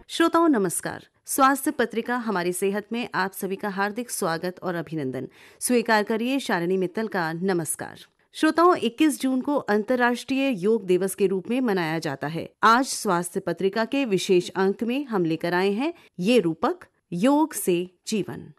श्रोताओं नमस्कार। स्वास्थ्य पत्रिका हमारी सेहत में आप सभी का हार्दिक स्वागत और अभिनंदन। स्वीकार करिए शालिनी मित्तल का नमस्कार। श्रोताओं 21 जून को अंतर्राष्ट्रीय योग दिवस के रूप में मनाया जाता है। आज स्वास्थ्य पत्रिका के विशेष अंक में हम लेकर आए हैं ये रूपक, योग से जीवन।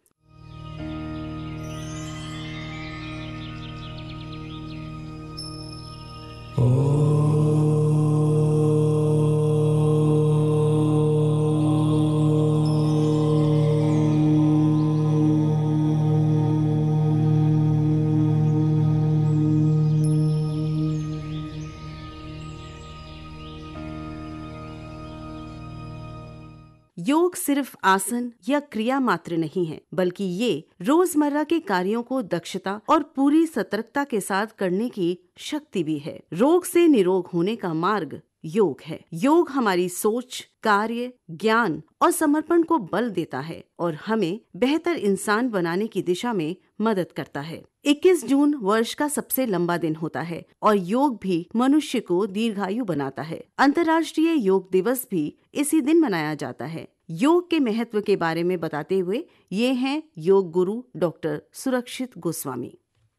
योग सिर्फ आसन या क्रिया मात्र नहीं है, बल्कि ये रोजमर्रा के कार्यों को दक्षता और पूरी सतर्कता के साथ करने की शक्ति भी है। रोग से निरोग होने का मार्ग योग है। योग हमारी सोच, कार्य, ज्ञान और समर्पण को बल देता है और हमें बेहतर इंसान बनाने की दिशा में मदद करता है। 21 जून वर्ष का सबसे लंबा दिन होता है और योग भी मनुष्य को दीर्घायु बनाता है। अंतर्राष्ट्रीय योग दिवस भी इसी दिन मनाया जाता है। योग के महत्व के बारे में बताते हुए ये हैं योग गुरु डॉक्टर सुरक्षित गोस्वामी।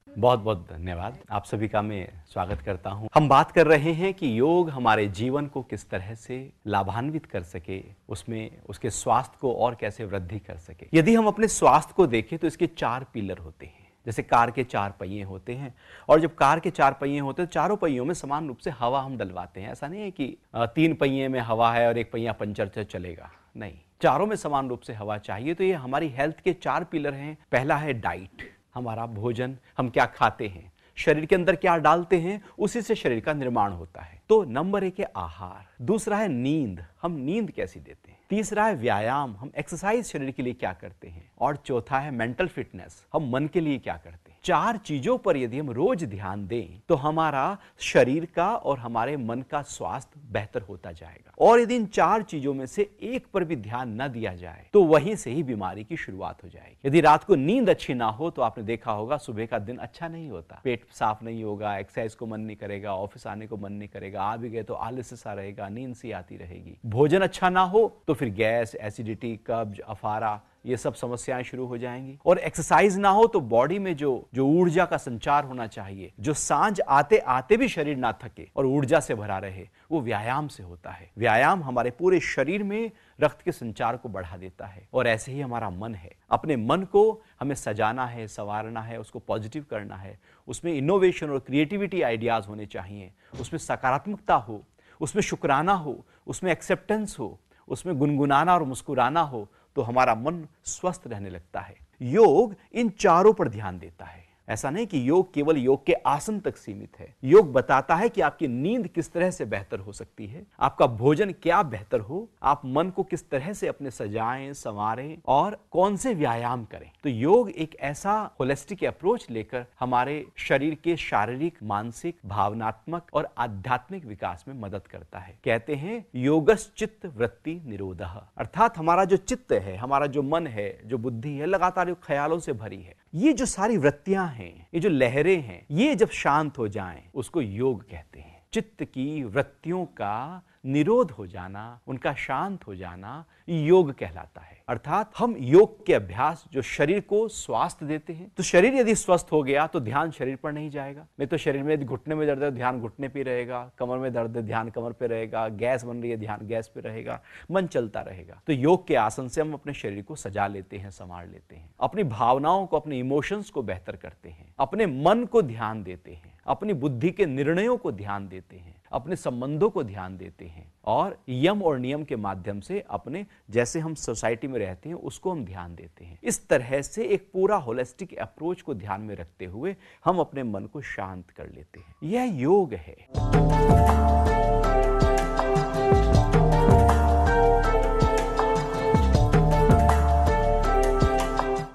बहुत बहुत धन्यवाद। आप सभी का मैं स्वागत करता हूं। हम बात कर रहे हैं कि योग हमारे जीवन को किस तरह से लाभान्वित कर सके, उसमें उसके स्वास्थ्य को और कैसे वृद्धि कर सके। यदि हम अपने स्वास्थ्य को देखें तो इसके 4 पिलर होते हैं। जैसे कार के 4 पहिए होते हैं और जब कार के 4 पहिए होते हैं तो चारों पहियों में समान रूप से हवा हम डलवाते हैं। ऐसा नहीं है कि 3 पहिए में हवा है और एक पहिया पंचर से चलेगा, नहीं, चारों में समान रूप से हवा चाहिए। तो ये हमारी हेल्थ के 4 पिलर हैं। पहला है डाइट, हमारा भोजन, हम क्या खाते हैं, शरीर के अंदर क्या डालते हैं, उसी से शरीर का निर्माण होता है। तो नंबर 1 है आहार। दूसरा है नींद, हम नींद कैसी देते हैं। तीसरा है व्यायाम, हम एक्सरसाइज शरीर के लिए क्या करते हैं। और चौथा है मेंटल फिटनेस, हम मन के लिए क्या करते हैं। 4 चीजों पर यदि हम रोज ध्यान दें तो हमारा शरीर का और हमारे मन का स्वास्थ्य बेहतर होता जाएगा। और यदि इन 4 चीजों में से एक पर भी ध्यान न दिया जाए तो वहीं से ही बीमारी की शुरुआत हो जाएगी। यदि रात को नींद अच्छी ना हो तो आपने देखा होगा सुबह का दिन अच्छा नहीं होता, पेट साफ नहीं होगा, एक्सरसाइज को मन नहीं करेगा, ऑफिस आने को मन नहीं करेगा, आ भी गए तो आलस्य सा रहेगा, नींद सी आती रहेगी। भोजन अच्छा ना हो तो फिर गैस, एसिडिटी, कब्ज, अफारा, ये सब समस्याएं शुरू हो जाएंगी। और एक्सरसाइज ना हो तो बॉडी में जो ऊर्जा का संचार होना चाहिए, जो सांझ आते आते भी शरीर ना थके और ऊर्जा से भरा रहे, वो व्यायाम से होता है। व्यायाम हमारे पूरे शरीर में रक्त के संचार को बढ़ा देता है। और ऐसे ही हमारा मन है, अपने मन को हमें सजाना है, संवारना है, उसको पॉजिटिव करना है। उसमें इनोवेशन और क्रिएटिविटी आइडियाज होने चाहिए, उसमें सकारात्मकता हो, उसमें शुक्राना हो, उसमें एक्सेप्टेंस हो, उसमें गुनगुनाना और मुस्कुराना हो, तो हमारा मन स्वस्थ रहने लगता है। योग इन चारों पर ध्यान देता है। ऐसा नहीं कि योग केवल योग के आसन तक सीमित है। योग बताता है कि आपकी नींद किस तरह से बेहतर हो सकती है, आपका भोजन क्या बेहतर हो, आप मन को किस तरह से अपने सजाएं, संवारें और कौन से व्यायाम करें। तो योग एक ऐसा होलिस्टिक अप्रोच लेकर हमारे शरीर के शारीरिक, मानसिक, भावनात्मक और आध्यात्मिक विकास में मदद करता है। कहते हैं योगश्चित्त वृत्ति निरोधः, अर्थात हमारा जो चित्त है, हमारा जो मन है, जो बुद्धि है, लगातार ख्यालों से भरी है, ये जो सारी वृत्तियां हैं, ये जो लहरें हैं, ये जब शांत हो जाएं उसको योग कहते हैं। चित्त की वृत्तियों का निरोध हो जाना, उनका शांत हो जाना योग कहलाता है। अर्थात हम योग के अभ्यास जो शरीर को स्वास्थ्य देते हैं, तो शरीर यदि स्वस्थ हो गया तो ध्यान शरीर पर नहीं जाएगा। नहीं तो शरीर में यदि घुटने में दर्द है ध्यान घुटने पे रहेगा, कमर में दर्द है ध्यान कमर पे रहेगा, गैस बन रही है ध्यान गैस पे रहेगा, मन चलता रहेगा। तो योग के आसन से हम अपने शरीर को सजा लेते हैं, संवार लेते हैं, अपनी भावनाओं को, अपने इमोशंस को बेहतर करते हैं, अपने मन को ध्यान देते हैं, अपनी बुद्धि के निर्णयों को ध्यान देते हैं, अपने संबंधों को ध्यान देते हैं और यम और नियम के माध्यम से अपने जैसे हम सोसाइटी में रहते हैं उसको हम ध्यान देते हैं। इस तरह से एक पूरा होलिस्टिक अप्रोच को ध्यान में रखते हुए हम अपने मन को शांत कर लेते हैं। यह योग है।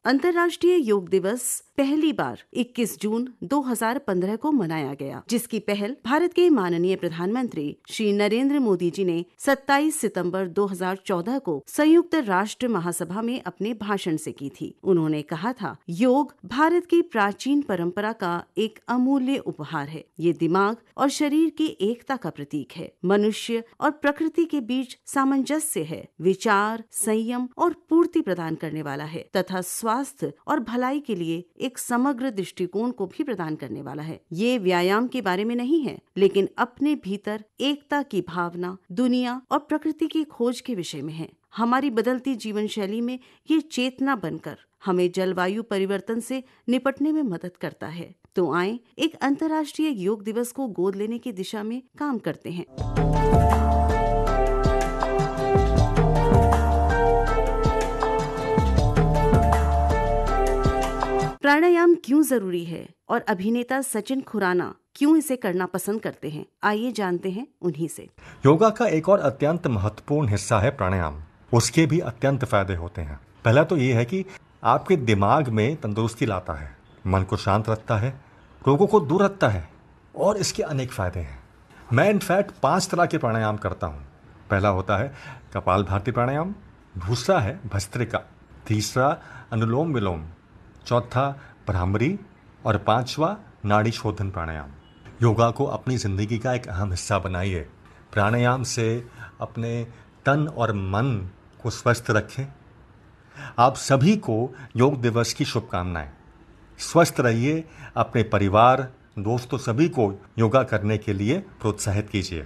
अंतर्राष्ट्रीय योग दिवस पहली बार 21 जून 2015 को मनाया गया, जिसकी पहल भारत के माननीय प्रधानमंत्री श्री नरेंद्र मोदी जी ने 27 सितंबर 2014 को संयुक्त राष्ट्र महासभा में अपने भाषण से की थी। उन्होंने कहा था, योग भारत की प्राचीन परंपरा का एक अमूल्य उपहार है। ये दिमाग और शरीर की एकता का प्रतीक है, मनुष्य और प्रकृति के बीच सामंजस्य है, विचार, संयम और पूर्ति प्रदान करने वाला है तथा स्वास्थ्य और भलाई के लिए एक समग्र दृष्टिकोण को भी प्रदान करने वाला है। ये व्यायाम के बारे में नहीं है, लेकिन अपने भीतर एकता की भावना, दुनिया और प्रकृति की खोज के विषय में है। हमारी बदलती जीवन शैली में ये चेतना बनकर हमें जलवायु परिवर्तन से निपटने में मदद करता है। तो आए एक अंतर्राष्ट्रीय योग दिवस को गोद लेने की दिशा में काम करते हैं। प्राणायाम क्यों जरूरी है और अभिनेता सचिन खुराना क्यों इसे करना पसंद करते हैं, आइए जानते हैं उन्हीं से। योगा का एक और अत्यंत महत्वपूर्ण हिस्सा है प्राणायाम। उसके भी अत्यंत फायदे होते हैं। पहला तो ये है कि आपके दिमाग में तंदुरुस्ती लाता है, मन को शांत रखता है, रोगों को दूर रखता है और इसके अनेक फायदे हैं। मैं इनफैक्ट 5 तरह के प्राणायाम करता हूँ। पहला होता है कपालभाति प्राणायाम, दूसरा है भस्त्रिका, तीसरा अनुलोम विलोम, चौथा भ्रामरी और 5वां नाड़ी शोधन प्राणायाम। योगा को अपनी जिंदगी का एक अहम हिस्सा बनाइए। प्राणायाम से अपने तन और मन को स्वस्थ रखें। आप सभी को योग दिवस की शुभकामनाएं। स्वस्थ रहिए, अपने परिवार, दोस्तों सभी को योगा करने के लिए प्रोत्साहित कीजिए।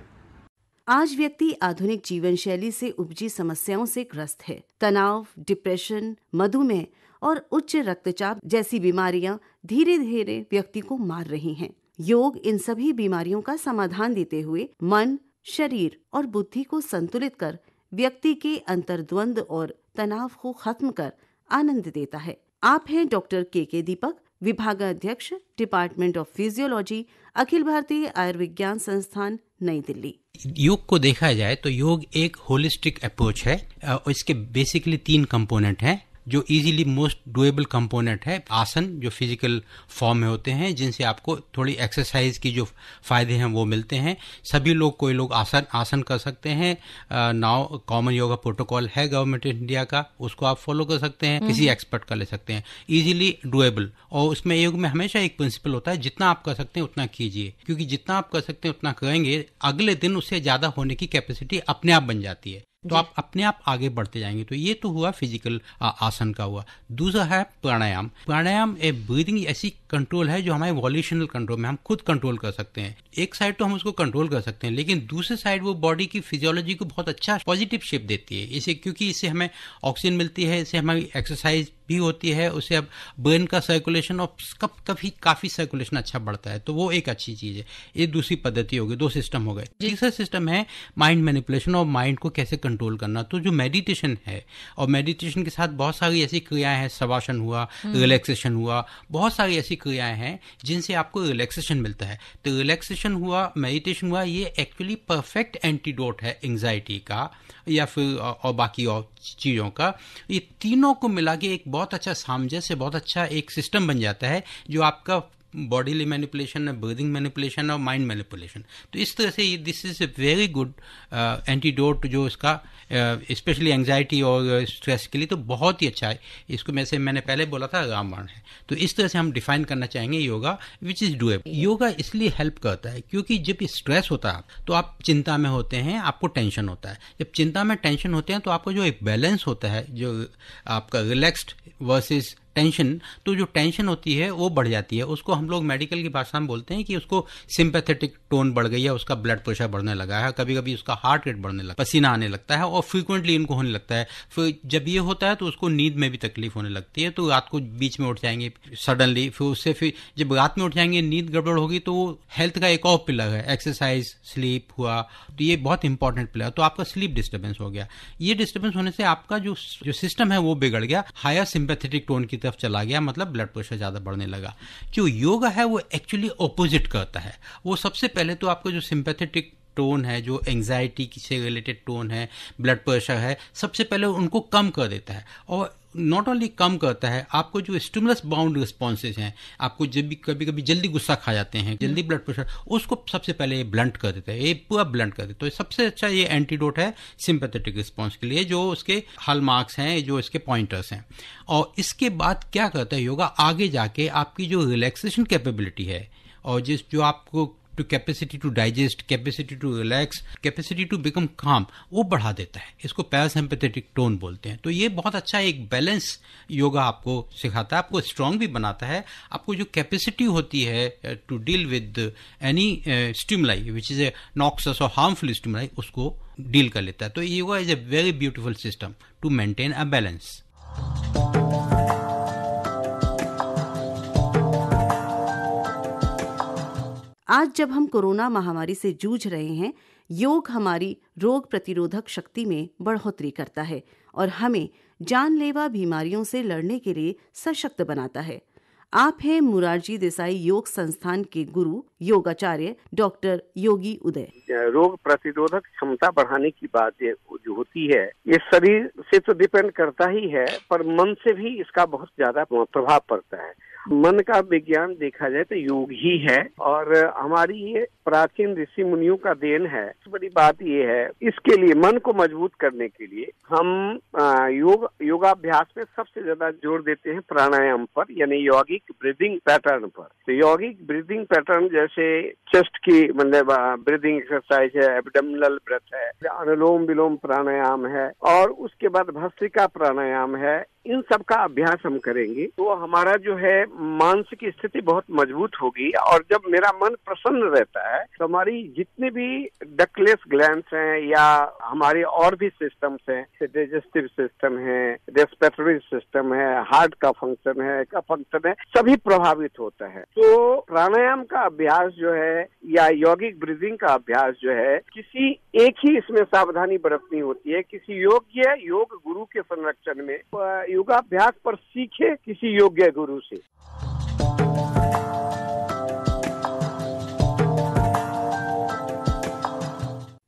आज व्यक्ति आधुनिक जीवन शैली से उपजी समस्याओं से ग्रस्त है। तनाव, डिप्रेशन, मधुमेह और उच्च रक्तचाप जैसी बीमारियां धीरे धीरे व्यक्ति को मार रही हैं। योग इन सभी बीमारियों का समाधान देते हुए मन, शरीर और बुद्धि को संतुलित कर व्यक्ति के अंतर्द्वंद और तनाव को खत्म कर आनंद देता है। आप हैं डॉक्टर के दीपक, विभागाध्यक्ष, department of physiology, Akhil Bharatiya Ayurvigyan संस्थान, नई दिल्ली। योग को देखा जाए तो योग एक होलिस्टिक अप्रोच है और इसके बेसिकली 3 कंपोनेंट हैं जो इजीली मोस्ट डुएबल कंपोनेंट है। आसन जो फिजिकल फॉर्म में होते हैं, जिनसे आपको थोड़ी एक्सरसाइज की जो फायदे हैं वो मिलते हैं। सभी लोग, कोई लोग आसन कर सकते हैं। नाउ कॉमन योगा प्रोटोकॉल है गवर्नमेंट इंडिया का, उसको आप फॉलो कर सकते हैं, किसी एक्सपर्ट का ले सकते हैं, इजीली डुएबल। और उसमें योग में हमेशा एक प्रिंसिपल होता है, जितना आप कर सकते हैं उतना कीजिए, क्योंकि जितना आप कर सकते हैं उतना करेंगे, अगले दिन उससे ज्यादा होने की कैपेसिटी अपने आप बन जाती है, तो आप अपने आप आगे बढ़ते जाएंगे। तो ये तो हुआ फिजिकल आसन का हुआ। दूसरा है प्राणायाम। प्राणायाम एक ब्रीदिंग ऐसी कंट्रोल है जो हमारे वॉल्यूशनल कंट्रोल में हम खुद कंट्रोल कर सकते हैं। एक साइड तो हम उसको कंट्रोल कर सकते हैं, लेकिन दूसरी साइड वो बॉडी की फिजियोलॉजी को बहुत अच्छा पॉजिटिव शेप देती है इसे, क्योंकि इससे हमें ऑक्सीजन मिलती है, इससे हमारी एक्सरसाइज भी होती है, उससे अब ब्रेन का सर्कुलेशन और काफी सर्कुलेशन अच्छा बढ़ता है, तो वो एक अच्छी चीज है। ये दूसरी पद्धति हो गई, 2 सिस्टम हो गए। तीसरा सिस्टम है माइंड मैनिपुलेशन और माइंड को कैसे कंट्रोल करना। तो जो मेडिटेशन है, और मेडिटेशन के साथ बहुत सारी ऐसी क्रियाएं हैं, शवासन हुआ, रिलैक्सेशन हुआ, बहुत सारी ऐसी क्रियाएं हैं जिनसे आपको रिलैक्सेशन मिलता है। तो रिलैक्सेशन हुआ, मेडिटेशन हुआ, ये एक्चुअली परफेक्ट एंटीडोट है एंग्जाइटी का या फिर और बाकी और चीज़ों का। ये तीनों को मिला के एक बहुत अच्छा सामंजस्य, बहुत अच्छा एक सिस्टम बन जाता है जो आपका बॉडीली मैनिपुलेशन, ब्रीदिंग मैनिपुलेशन और माइंड मैनिपुलेशन। तो इस तरह से this is a very good antidote जो इसका स्पेशली एंग्जाइटी और स्ट्रेस के लिए तो बहुत ही अच्छा है। इसको मैंने पहले बोला था रामबाण है। तो इस तरह से हम डिफाइन करना चाहेंगे yoga which is doable. Yoga इसलिए हेल्प करता है क्योंकि जब स्ट्रेस होता है तो आप चिंता में होते हैं, आपको टेंशन होता है। जब चिंता में टेंशन होते हैं तो आपका जो एक बैलेंस होता है, जो आपका रिलैक्स्ड वर्सेस टेंशन, तो जो टेंशन होती है वो बढ़ जाती है। उसको हम लोग मेडिकल की भाषा में बोलते हैं कि उसको सिंपैथेटिक टोन बढ़ गई है, उसका ब्लड प्रेशर बढ़ने लगा है, कभी कभी उसका हार्ट रेट बढ़ने लगता है, पसीना आने लगता है और फ्रीक्वेंटली इनको होने लगता है। फिर जब ये होता है तो उसको नींद में भी तकलीफ होने लगती है, तो रात को बीच में उठ जाएंगे सडनली। फिर जब रात में उठ जाएंगे, नींद गड़बड़ होगी, तो हेल्थ का एक और पिलर है एक्सरसाइज, स्लीप हुआ, तो ये बहुत इंपॉर्टेंट पिलर। तो आपका स्लीप डिस्टर्बेंस हो गया, ये डिस्टर्बेंस होने से आपका जो सिस्टम है वो बिगड़ गया, हायर सिंपैथेटिक टोन की तरफ चला गया, मतलब ब्लड प्रेशर ज्यादा बढ़ने लगा। जो योगा है वो एक्चुअली ऑपोजिट करता है। वो सबसे पहले तो आपका जो सिंपैथेटिक टोन है, जो एंजाइटी से रिलेटेड टोन है, ब्लड प्रेशर है, सबसे पहले उनको कम कर देता है। और नॉट ओनली कम करता है, आपको जो स्टिमुलस बाउंड रिस्पॉन्सेज हैं, आपको जब भी कभी कभी जल्दी गुस्सा खा जाते हैं, जल्दी ब्लड प्रेशर, उसको सबसे पहले ये ब्लंट कर देता है, ये पूरा ब्लंट कर देता है। तो सबसे अच्छा ये एंटीडोट है सिंपैथेटिक रिस्पॉन्स के लिए, जो उसके हॉलमार्क्स हैं, जो इसके पॉइंटर्स हैं। और इसके बाद क्या करता है योगा, आगे जाके आपकी जो रिलैक्सेशन कैपेबिलिटी है, और जो आपको to capacity to digest, capacity to relax, capacity to become calm, वो बढ़ा देता है। इसको पैरासिम्पैथेटिक टोन बोलते हैं। तो ये बहुत अच्छा एक बैलेंस योगा आपको सिखाता है, आपको स्ट्रांग भी बनाता है, आपको जो कैपेसिटी होती है to deal with any stimuli which is a noxious or harmful stimuli, उसको डील कर लेता है। तो yoga is a very beautiful system to maintain a balance. आज जब हम कोरोना महामारी से जूझ रहे हैं, योग हमारी रोग प्रतिरोधक शक्ति में बढ़ोतरी करता है और हमें जानलेवा बीमारियों से लड़ने के लिए सशक्त बनाता है। आप हैं मुरारजी देसाई योग संस्थान के गुरु, योगाचार्य डॉक्टर योगी उदय। रोग प्रतिरोधक क्षमता बढ़ाने की बात जो होती है, ये शरीर से तो डिपेंड करता ही है, पर मन से भी इसका बहुत ज्यादा प्रभाव पड़ता है। मन का विज्ञान देखा जाए तो योग ही है, और हमारी ये प्राचीन ऋषि मुनियों का देन है। बड़ी बात ये है, इसके लिए मन को मजबूत करने के लिए हम योगाभ्यास में सबसे ज्यादा जोर देते हैं प्राणायाम पर, यानी यौगिक ब्रीदिंग पैटर्न पर। तो यौगिक ब्रीदिंग पैटर्न जैसे चेस्ट की मतलब ब्रीदिंग एक्सरसाइज है, एब्डोमिनल ब्रेथ है, अनुलोम विलोम प्राणायाम है, और उसके बाद भस्त्रिका प्राणायाम है। इन सब का अभ्यास हम करेंगे तो हमारा जो है मानसिक स्थिति बहुत मजबूत होगी। और जब मेरा मन प्रसन्न रहता है तो हमारी जितने भी डक्टलेस ग्लैंड्स हैं या हमारे और भी सिस्टम्स हैं, डाइजेस्टिव सिस्टम है, रेस्पिरेटरी सिस्टम है, हार्ट का फंक्शन है, का फंक्शन है, सभी प्रभावित होता है। तो प्राणायाम का अभ्यास जो है या यौगिक ब्रीदिंग का अभ्यास जो है, किसी एक ही इसमें सावधानी बरतनी होती है। किसी योग्य योग गुरु के संरक्षण में योगाभ्यास पर सीखे किसी योग्य गुरु से।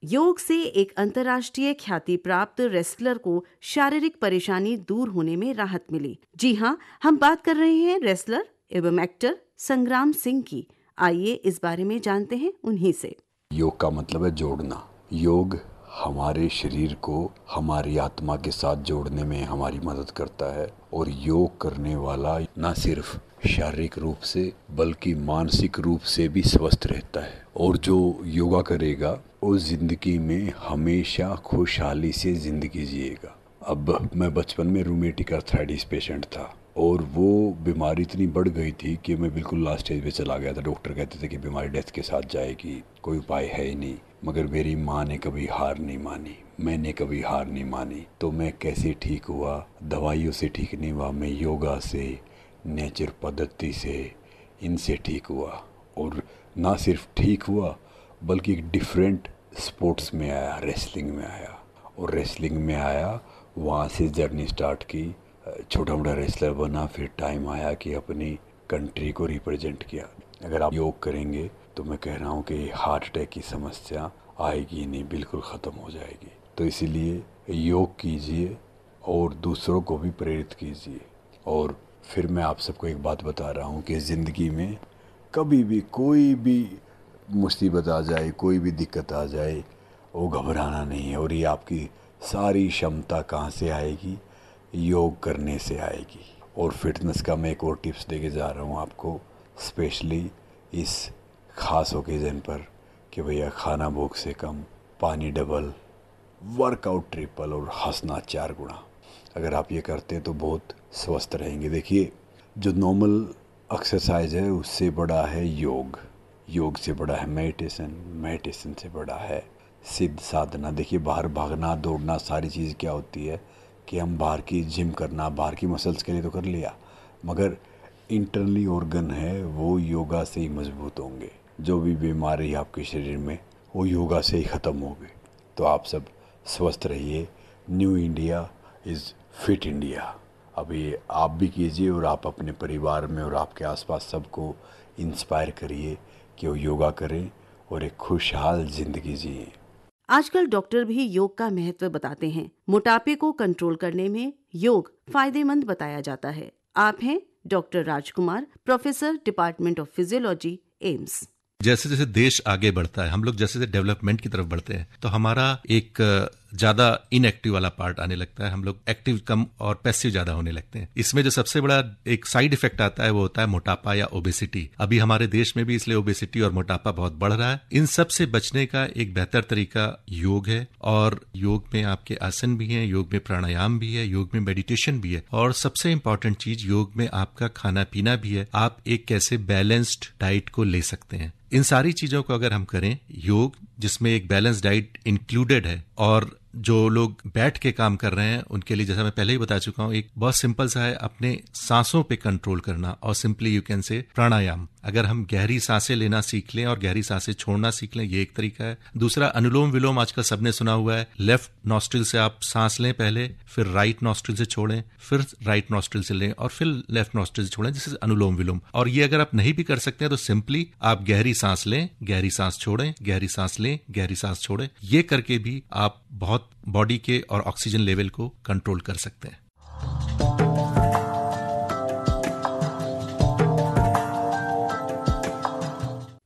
योग से एक अंतर्राष्ट्रीय ख्याति प्राप्त रेसलर को शारीरिक परेशानी दूर होने में राहत मिली। जी हाँ, हम बात कर रहे हैं रेसलर एवं एक्टर संग्राम सिंह की। आइए इस बारे में जानते हैं उन्हीं से। योग का मतलब है जोड़ना। योग हमारे शरीर को हमारी आत्मा के साथ जोड़ने में हमारी मदद करता है, और योग करने वाला न सिर्फ शारीरिक रूप से बल्कि मानसिक रूप से भी स्वस्थ रहता है। और जो योगा करेगा वो जिंदगी में हमेशा खुशहाली से जिंदगी जिएगा। अब मैं बचपन में रूमेटिक आर्थराइटिस पेशेंट था, और वो बीमारी इतनी बढ़ गई थी कि मैं बिल्कुल लास्ट स्टेज पे चला गया था। डॉक्टर कहते थे कि बीमारी डेथ के साथ जाएगी, कोई उपाय है ही नहीं। मगर मेरी माँ ने कभी हार नहीं मानी, मैंने कभी हार नहीं मानी। तो मैं कैसे ठीक हुआ? दवाइयों से ठीक नहीं हुआ, मैं योगा से, नेचर पद्धति से, इनसे ठीक हुआ। और ना सिर्फ ठीक हुआ बल्कि एक डिफरेंट स्पोर्ट्स में आया, रेसलिंग में आया। और रेसलिंग में आया, वहाँ से जर्नी स्टार्ट की, छोटा मोटा रेसलर बना। फिर टाइम आया कि अपनी कंट्री को रिप्रेजेंट किया। अगर आप योग करेंगे तो मैं कह रहा हूँ कि हार्ट अटैक की समस्या आएगी नहीं, बिल्कुल ख़त्म हो जाएगी। तो इसीलिए योग कीजिए और दूसरों को भी प्रेरित कीजिए। और फिर मैं आप सबको एक बात बता रहा हूँ कि ज़िंदगी में कभी भी कोई भी मुसीबत आ जाए, कोई भी दिक्कत आ जाए, वो घबराना नहीं है। और ये आपकी सारी क्षमता कहाँ से आएगी? योग करने से आएगी। और फिटनेस का मैं एक और टिप्स देके जा रहा हूँ आपको, स्पेशली इस खास ओकेजन पर, कि भैया खाना भूख से कम, पानी डबल, वर्कआउट ट्रिपल और हंसना 4 गुना। अगर आप ये करते हैं तो बहुत स्वस्थ रहेंगे। देखिए, जो नॉर्मल एक्सरसाइज है उससे बड़ा है योग, योग से बड़ा है मेडिटेशन, मेडिटेशन से बड़ा है सिद्ध साधना। देखिए, बाहर भागना दौड़ना सारी चीज़ क्या होती है कि हम बाहर की जिम करना, बाहर की मसल्स के लिए तो कर लिया, मगर इंटरनली ऑर्गन है वो योगा से ही मजबूत होंगे। जो भी बीमारी आपके शरीर में, वो योगा से ही ख़त्म होगी। तो आप सब स्वस्थ रहिए। New India is fit India. अब ये आप भी कीजिए और आप अपने परिवार में और आपके आसपास सबको इंस्पायर करिए कि वो योगा करें और एक खुशहाल जिंदगी जिए। आजकल डॉक्टर भी योग का महत्व बताते हैं। मोटापे को कंट्रोल करने में योग फायदेमंद बताया जाता है। आप हैं doctor Rajkumar, professor, department of physiology, AIIMS. जैसे जैसे देश आगे बढ़ता है, हम लोग जैसे जैसे डेवलपमेंट की तरफ बढ़ते हैं, तो हमारा एक ज्यादा इनएक्टिव वाला पार्ट आने लगता है। हम लोग एक्टिव कम और पैसिव ज्यादा होने लगते हैं। इसमें जो सबसे बड़ा एक साइड इफेक्ट आता है वो होता है मोटापा या ओबेसिटी। अभी हमारे देश में भी इसलिए ओबेसिटी और मोटापा बहुत बढ़ रहा है। इन सब से बचने का एक बेहतर तरीका योग है, और योग में आपके आसन भी हैं, योग में प्राणायाम भी है, योग में मेडिटेशन भी है, और सबसे इंपॉर्टेंट चीज योग में आपका खाना पीना भी है। आप एक कैसे बैलेंस्ड डाइट को ले सकते हैं। इन सारी चीजों को अगर हम करें, योग जिसमें एक बैलेंस डाइट इंक्लूडेड है, और जो लोग बैठ के काम कर रहे हैं उनके लिए, जैसा मैं पहले ही बता चुका हूं, एक बहुत सिंपल सा है अपने सांसों पे कंट्रोल करना, और सिंपली यू कैन से प्राणायाम। अगर हम गहरी सांसें लेना सीख लें और गहरी सांसें छोड़ना सीख लें, ये एक तरीका है। दूसरा, अनुलोम विलोम आजकल सबने सुना हुआ है। लेफ्ट नॉस्ट्रिल से आप सांस लें पहले, फिर राइट नॉस्ट्रिल से छोड़ें, फिर राइट नॉस्ट्रिल से लें, और फिर लेफ्ट नॉस्ट्रिल से छोड़ें, जिससे अनुलोम विलोम। और ये अगर आप नहीं भी कर सकते हैं तो सिंपली आप गहरी सांस लें, गहरी सांस छोड़ें, गहरी सांस लें, गहरी सांस छोड़ें। ये करके भी आप बहुत बॉडी के और ऑक्सीजन लेवल को कंट्रोल कर सकते हैं।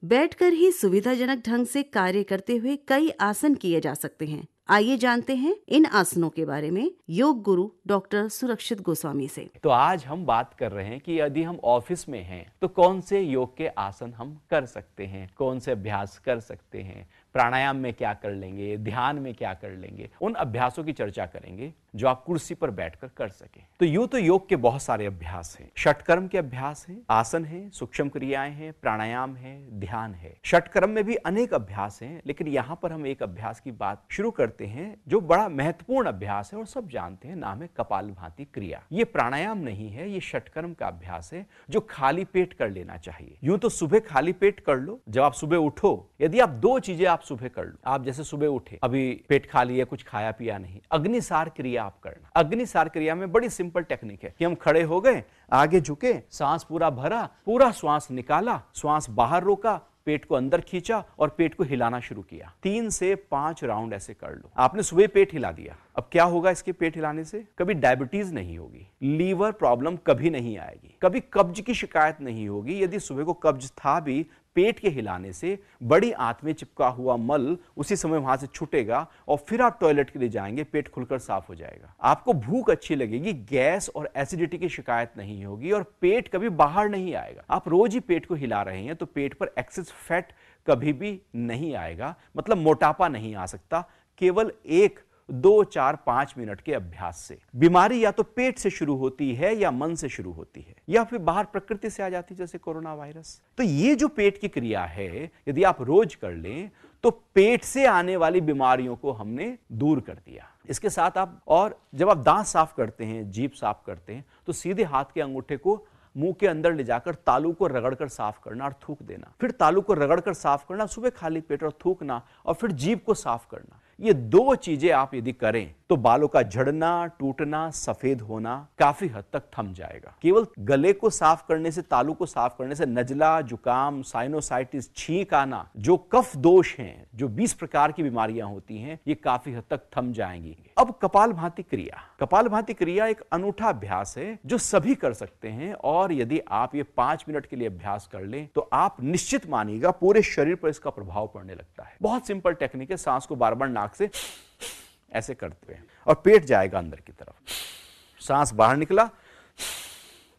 बैठकर ही सुविधाजनक ढंग से कार्य करते हुए कई आसन किए जा सकते हैं। आइए जानते हैं इन आसनों के बारे में योग गुरु डॉक्टर सुरक्षित गोस्वामी से। तो आज हम बात कर रहे हैं कि यदि हम ऑफिस में हैं तो कौन से योग के आसन हम कर सकते हैं, कौन से अभ्यास कर सकते हैं, प्राणायाम में क्या कर लेंगे, ध्यान में क्या कर लेंगे। उन अभ्यासों की चर्चा करेंगे जो आप कुर्सी पर बैठकर कर सके। तो यूं तो योग के बहुत सारे अभ्यास हैं। षटकर्म के अभ्यास हैं, आसन हैं, सूक्ष्म क्रियाएं हैं, प्राणायाम है, ध्यान है। षटकर्म में भी अनेक अभ्यास हैं, लेकिन यहां पर हम एक अभ्यास की बात शुरू करते हैं जो बड़ा महत्वपूर्ण अभ्यास है और सब जानते हैं। नाम है कपालभाति क्रिया। ये प्राणायाम नहीं है, ये षटकर्म का अभ्यास है जो खाली पेट कर लेना चाहिए। यूं तो सुबह खाली पेट कर लो, जब आप सुबह उठो। यदि आप दो चीजें आप सुबह कर लो, आप जैसे सुबह उठे, अभी पेट खाली है, कुछ खाया पिया नहीं, अग्निसार क्रिया आप करना। अग्निसार क्रिया में बड़ी सिंपल टेक्निक है कि हम खड़े हो गए, आगे झुके, सांस पूरा भरा, पूरा श्वास निकाला, श्वास बाहर रोका, पेट को अंदर खींचा और पेट को हिलाना शुरू किया। 3 से 5 राउंड ऐसे कर लो। आपने सुबह पेट हिला दिया, अब क्या होगा इसके पेट हिलाने से? कभी डायबिटीज नहीं होगी, लीवर प्रॉब्लम कभी नहीं आएगी, कभी कब्ज की शिकायत नहीं होगी। यदि सुबह को कब्ज था भी, पेट के हिलाने से बड़ी आंत में चिपका हुआ मल उसी समय वहां से छूटेगा और फिर आप टॉयलेट के लिए जाएंगे, पेट खुलकर साफ हो जाएगा। आपको भूख अच्छी लगेगी, गैस और एसिडिटी की शिकायत नहीं होगी और पेट कभी बाहर नहीं आएगा। आप रोज ही पेट को हिला रहे हैं तो पेट पर एक्सेस फैट कभी भी नहीं आएगा, मतलब मोटापा नहीं आ सकता, केवल 1, 2, 4, 5 मिनट के अभ्यास से। बीमारी या तो पेट से शुरू होती है या मन से शुरू होती है या फिर बाहर प्रकृति से आ जाती है, जैसे कोरोना वायरस। तो ये जो पेट की क्रिया है, यदि आप रोज कर लें तो पेट से आने वाली बीमारियों को हमने दूर कर दिया। इसके साथ आप, और जब आप दांत साफ करते हैं, जीभ साफ करते हैं, तो सीधे हाथ के अंगूठे को मुंह के अंदर ले जाकर तालू को रगड़कर साफ करना और थूक देना, फिर तालू को रगड़कर साफ करना, सुबह खाली पेट और थूकना, और फिर जीभ को साफ करना। ये 2 चीजें आप यदि करें तो बालों का झड़ना, टूटना, सफेद होना काफी हद तक थम जाएगा। केवल गले को साफ करने से, तालू को साफ करने से नजला, जुकाम, साइनोसाइटिस, छींक आना, जो कफ दोष हैं, जो 20 प्रकार की बीमारियां होती हैं, ये काफी हद तक थम जाएंगी। अब कपालभाति क्रिया। कपालभाति क्रिया एक अनूठा अभ्यास है जो सभी कर सकते हैं, और यदि आप ये 5 मिनट के लिए अभ्यास कर लें तो आप निश्चित मानिएगा पूरे शरीर पर इसका प्रभाव पड़ने लगता है। बहुत सिंपल टेक्निक है, सांस को बार बार नाक से ऐसे करते हैं और पेट जाएगा अंदर की तरफ। सांस बाहर निकला,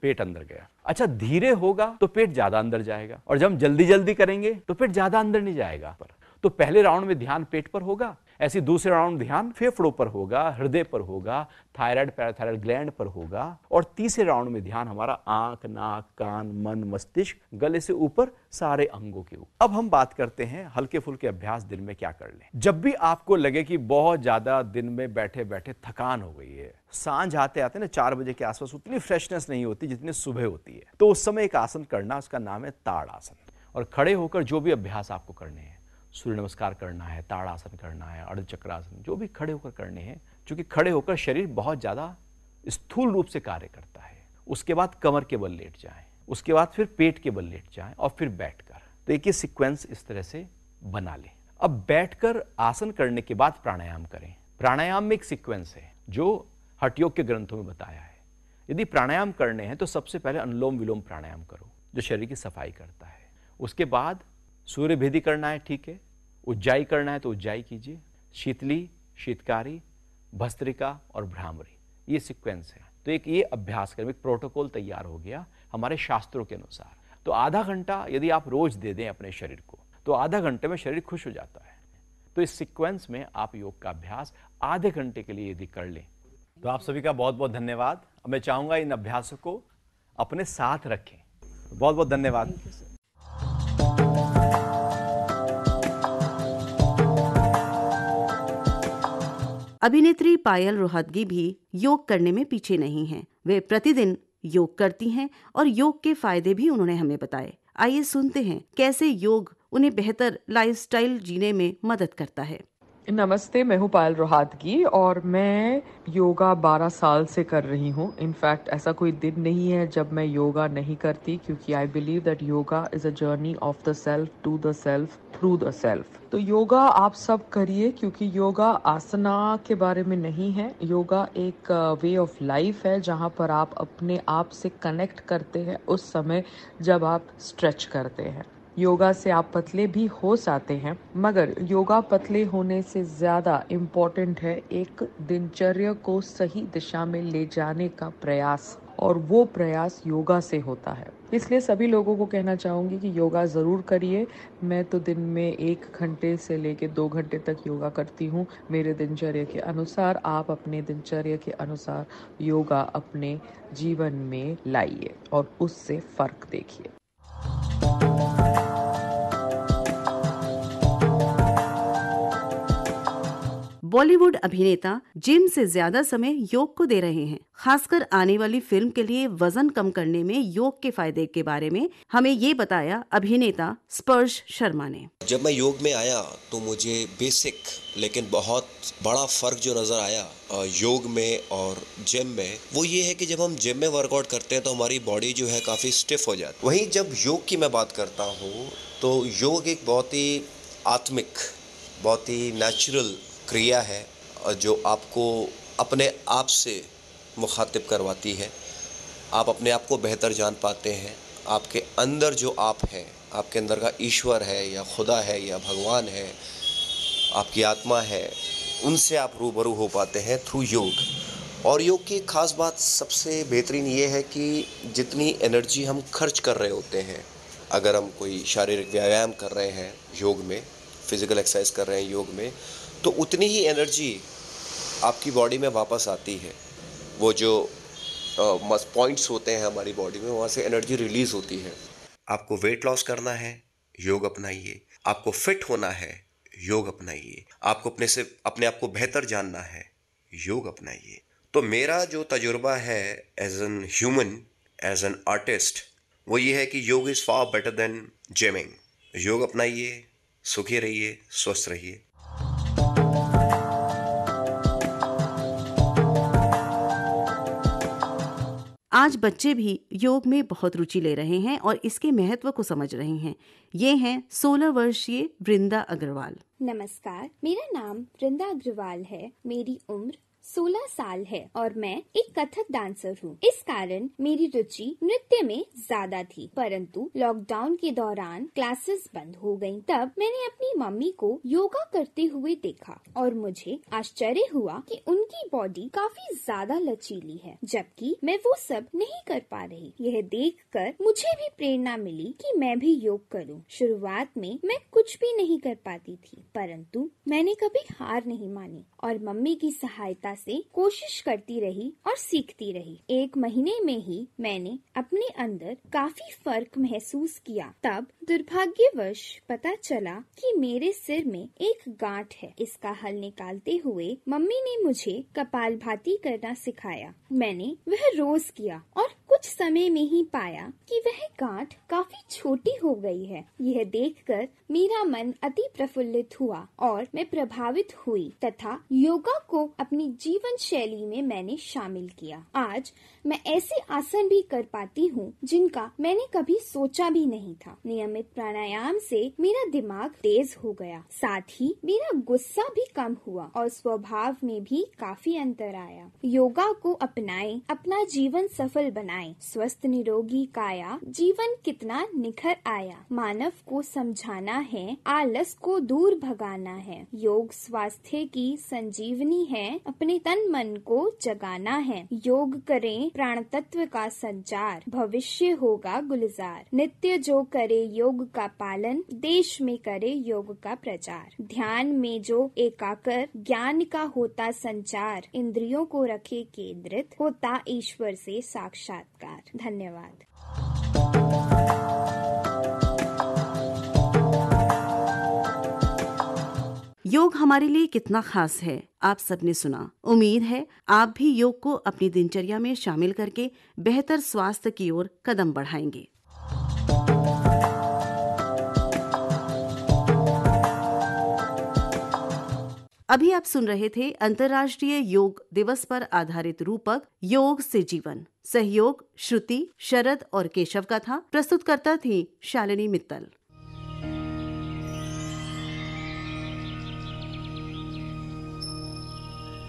पेट अंदर गया। अच्छा, धीरे होगा तो पेट ज्यादा अंदर जाएगा, और जब हम जल्दी जल्दी करेंगे तो पेट ज्यादा अंदर नहीं जाएगा। तो पहले राउंड में ध्यान पेट पर होगा, ऐसे दूसरे राउंड ध्यान फेफड़ों पर होगा, हृदय पर होगा, थायराइड पैराथायराइड ग्लैंड पर होगा, और तीसरे राउंड में ध्यान हमारा आंख, नाक, कान, मन, मस्तिष्क, गले से ऊपर सारे अंगों के ऊपर। अब हम बात करते हैं हल्के फुल्के अभ्यास दिन में क्या कर लें। जब भी आपको लगे कि बहुत ज्यादा दिन में बैठे बैठे थकान हो गई है, सांझ आते आते ना 4 बजे के आसपास उतनी फ्रेशनेस नहीं होती जितनी सुबह होती है, तो उस समय एक आसन करना, उसका नाम है ताड़ासन। और खड़े होकर जो भी अभ्यास आपको करने हैं, सूर्य नमस्कार करना है, ताड़ासन करना है, अर्धचक्रासन, जो भी खड़े होकर करने हैं, क्योंकि खड़े होकर शरीर बहुत ज्यादा स्थूल रूप से कार्य करता है। उसके बाद कमर के बल लेट जाएं, उसके बाद फिर पेट के बल लेट जाएं और फिर बैठकर। तो एक ये सीक्वेंस इस तरह से बना लें। अब बैठकर आसन करने के बाद प्राणायाम करें। प्राणायाम में एक सीक्वेंस है जो हठ योग के ग्रंथों में बताया है। यदि प्राणायाम करने हैं तो सबसे पहले अनुलोम विलोम प्राणायाम करो जो शरीर की सफाई करता है। उसके बाद सूर्य भेदी करना है, ठीक है, उज्जाई करना है तो उज्जाई कीजिए, शीतली, शीतकारी, भस्त्रिका और भ्रामरी, ये सीक्वेंस है। तो एक ये अभ्यास करें, एक प्रोटोकॉल तैयार हो गया हमारे शास्त्रों के अनुसार। तो आधा घंटा यदि आप रोज दे दें अपने शरीर को तो आधा घंटे में शरीर खुश हो जाता है। तो इस सीक्वेंस में आप योग का अभ्यास आधे घंटे के लिए यदि कर लें तो आप सभी का बहुत बहुत धन्यवाद। अब मैं चाहूंगा इन अभ्यासों को अपने साथ रखें। बहुत बहुत धन्यवाद। अभिनेत्री पायल रोहतगी भी योग करने में पीछे नहीं हैं। वे प्रतिदिन योग करती हैं और योग के फायदे भी उन्होंने हमें बताए। आइए सुनते हैं कैसे योग उन्हें बेहतर लाइफस्टाइल जीने में मदद करता है। नमस्ते, मैं हूँ पायल रोहतगी और मैं योगा 12 साल से कर रही हूँ। इनफैक्ट ऐसा कोई दिन नहीं है जब मैं योगा नहीं करती, क्योंकि I believe that yoga is a journey of the self to the self through the self. तो योगा आप सब करिए, क्योंकि योगा आसना के बारे में नहीं है। योगा एक वे ऑफ लाइफ है जहाँ पर आप अपने आप से कनेक्ट करते हैं उस समय जब आप स्ट्रेच करते हैं। योगा से आप पतले भी हो जाते हैं, मगर योगा पतले होने से ज़्यादा इम्पोर्टेंट है एक दिनचर्या को सही दिशा में ले जाने का प्रयास, और वो प्रयास योगा से होता है। इसलिए सभी लोगों को कहना चाहूँगी कि योगा ज़रूर करिए। मैं तो दिन में 1 घंटे से लेके 2 घंटे तक योगा करती हूँ मेरे दिनचर्या के अनुसार। आप अपने दिनचर्या के अनुसार योगा अपने जीवन में लाइए और उससे फ़र्क देखिए। बॉलीवुड अभिनेता जिम से ज्यादा समय योग को दे रहे हैं। खासकर आने वाली फिल्म के लिए वजन कम करने में योग के फायदे के बारे में हमें ये बताया अभिनेता स्पर्श शर्मा ने। जब मैं योग में आया तो मुझे बेसिक लेकिन बहुत बड़ा फर्क जो नजर आया योग में और जिम में, वो ये है कि जब हम जिम में वर्कआउट करते हैं तो हमारी बॉडी जो है काफ़ी स्टिफ हो जाती है। वहीं जब योग की मैं बात करता हूँ तो योग एक बहुत ही आत्मिक, बहुत ही नेचुरल क्रिया है जो आपको अपने आप से मुखातिब करवाती है। आप अपने आप को बेहतर जान पाते हैं। आपके अंदर जो आप हैं, आपके अंदर का ईश्वर है या खुदा है या भगवान है, आपकी आत्मा है, उनसे आप रूबरू हो पाते हैं थ्रू योग। और योग की खास बात सबसे बेहतरीन ये है कि जितनी एनर्जी हम खर्च कर रहे होते हैं, अगर हम कोई शारीरिक व्यायाम कर रहे हैं योग में, फिजिकल एक्सरसाइज कर रहे हैं योग में, तो उतनी ही एनर्जी आपकी बॉडी में वापस आती है। वो जो पॉइंट्स होते हैं हमारी बॉडी में, वहाँ से एनर्जी रिलीज होती है। आपको वेट लॉस करना है, योग अपनाइए। आपको फिट होना है, योग अपनाइए। आपको अपने आप को बेहतर जानना है, योग अपनाइए। तो मेरा जो तजुर्बा है as an human, as an artist, वो ये है कि yog is far better than gymming. Yog अपनाइए, सुखी रहिए, स्वस्थ रहिए। आज बच्चे भी योग में बहुत रुचि ले रहे हैं और इसके महत्व को समझ रहे हैं। ये हैं 16 वर्षीय वृंदा अग्रवाल। नमस्कार, मेरा नाम वृंदा अग्रवाल है। मेरी उम्र 16 साल है और मैं एक कथक डांसर हूँ। इस कारण मेरी रुचि नृत्य में ज्यादा थी, परंतु लॉकडाउन के दौरान क्लासेस बंद हो गयी। तब मैंने अपनी मम्मी को योगा करते हुए देखा और मुझे आश्चर्य हुआ कि उनकी बॉडी काफी ज्यादा लचीली है, जबकि मैं वो सब नहीं कर पा रही। यह देखकर मुझे भी प्रेरणा मिली कि मैं भी योग करूँ। शुरुआत में मैं कुछ भी नहीं कर पाती थी, परंतु मैंने कभी हार नहीं मानी और मम्मी की सहायता से कोशिश करती रही और सीखती रही। 1 महीने में ही मैंने अपने अंदर काफी फर्क महसूस किया। तब दुर्भाग्यवश पता चला कि मेरे सिर में एक गांठ है। इसका हल निकालते हुए मम्मी ने मुझे कपालभाति करना सिखाया। मैंने वह रोज किया और कुछ समय में ही पाया कि वह गांठ काफी छोटी हो गई है। यह देखकर मेरा मन अति प्रफुल्लित हुआ और मैं प्रभावित हुई तथा योगा को अपनी जीवन शैली में मैंने शामिल किया। आज मैं ऐसे आसन भी कर पाती हूँ जिनका मैंने कभी सोचा भी नहीं था। नियमित प्राणायाम से मेरा दिमाग तेज हो गया, साथ ही मेरा गुस्सा भी कम हुआ और स्वभाव में भी काफी अंतर आया। योगा को अपनाएं, अपना जीवन सफल बनाएं। स्वस्थ निरोगी काया, जीवन कितना निखर आया। मानव को समझाना है, आलस को दूर भगाना है। योग स्वास्थ्य की संजीवनी है, अपने तन मन को जगाना है। योग करें, प्राण तत्व का संचार, भविष्य होगा गुलजार। नित्य जो करे योग का पालन, देश में करे योग का प्रचार। ध्यान में जो एकाकर, ज्ञान का होता संचार। इंद्रियों को रखे केंद्रित, होता ईश्वर से साक्षात्कार। धन्यवाद। योग हमारे लिए कितना खास है, आप सबने सुना। उम्मीद है आप भी योग को अपनी दिनचर्या में शामिल करके बेहतर स्वास्थ्य की ओर कदम बढ़ाएंगे। अभी आप सुन रहे थे अंतर्राष्ट्रीय योग दिवस पर आधारित रूपक योग से जीवन। सहयोग श्रुति, शरद और केशव का था। प्रस्तुतकर्ता थी शालिनी मित्तल।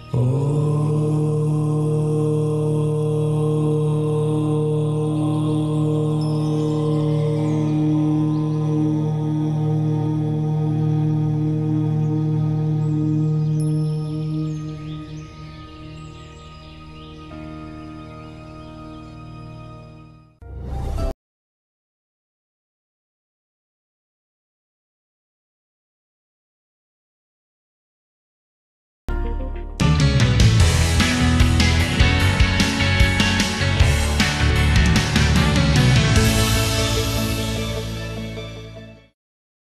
Oh